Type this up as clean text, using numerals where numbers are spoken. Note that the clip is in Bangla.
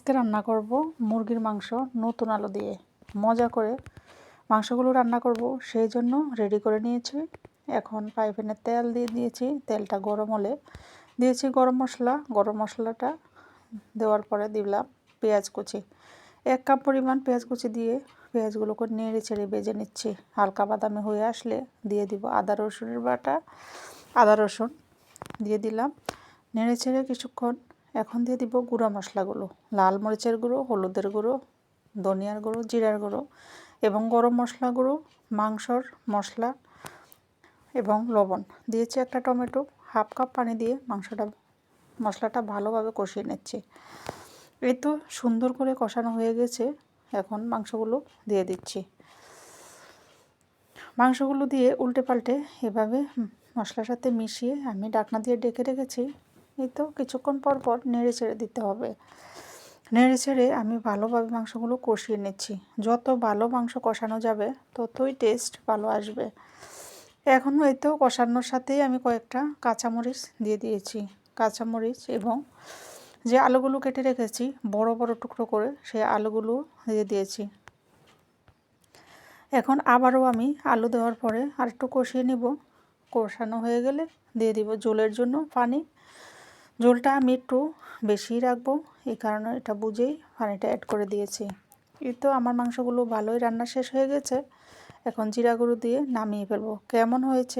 আজকে রান্না করব মুরগির মাংস নতুন আলু দিয়ে। মজা করে মাংসগুলো রান্না করব, সেই জন্য রেডি করে নিয়েছি। এখন ফ্রাই প্যানে তেল দিয়ে দিয়েছি। তেলটা গরম হলে দিয়েছি গরম মশলা। গরম মশলাটা দেওয়ার পরে দিলাম পেঁয়াজ কুচি। 1 কাপ পরিমাণ পেঁয়াজ কুচি দিয়ে পেঁয়াজগুলোকে নেড়ে ছেড়ে ভেজে নিচ্ছি। হালকা বাদামি হয়ে আসলে দিয়ে দিব আদা রসুনের বাটা। আদা রসুন দিয়ে দিলাম, নেড়ে ছেড়ে কিছুক্ষণ। এখন দিয়ে দিব গুঁড়া মশলাগুলো, লাল মরিচের গুঁড়ো, হলুদের গুঁড়ো, ধনিয়ার গুঁড়ো, জিরার গুঁড়ো এবং গরম মশলা গুঁড়ো, মাংসর মশলা এবং লবণ দিয়েছি। একটা টমেটো, 1/2 কাপ পানি দিয়ে মশলাটা ভালোভাবে কষিয়ে নিচ্ছি। এই তো সুন্দর করে কষানো হয়ে গেছে। এখন মাংসগুলো দিয়ে দিচ্ছি। মাংসগুলো দিয়ে উল্টে পাল্টে এভাবে মশলার সাথে মিশিয়ে আমি ঢাকনা দিয়ে ঢেকে রেখেছি। এই তো কিছুক্ষণ পর পর নেড়ে ছেড়ে দিতে হবে। নেড়ে ছেড়ে আমি ভালোভাবে মাংসগুলো কষিয়ে নিচ্ছি। যত ভালো মাংস কষানো যাবে ততই টেস্ট ভালো আসবে। এখন এই তো কষানোর সাথেই আমি কয়েকটা কাঁচামরিচ দিয়ে দিয়েছি। কাঁচামরিচ এবং যে আলুগুলো কেটে রেখেছি বড় বড় টুকরো করে, সেই আলুগুলো দিয়ে দিয়েছি। এখন আবারও আমি আলু দেওয়ার পরে আরেকটু কষিয়ে নিব। কষানো হয়ে গেলে দিয়ে দিব ঝোলের জন্য পানি। ঝোলটা আমি একটু বেশিই রাখবো, এই কারণে এটা বুঝেই পানিটা অ্যাড করে দিয়েছি। এই তো আমার মাংসগুলো ভালোই রান্না শেষ হয়ে গেছে। এখন জিরা গুঁড়ো দিয়ে নামিয়ে ফেলবো। কেমন হয়েছে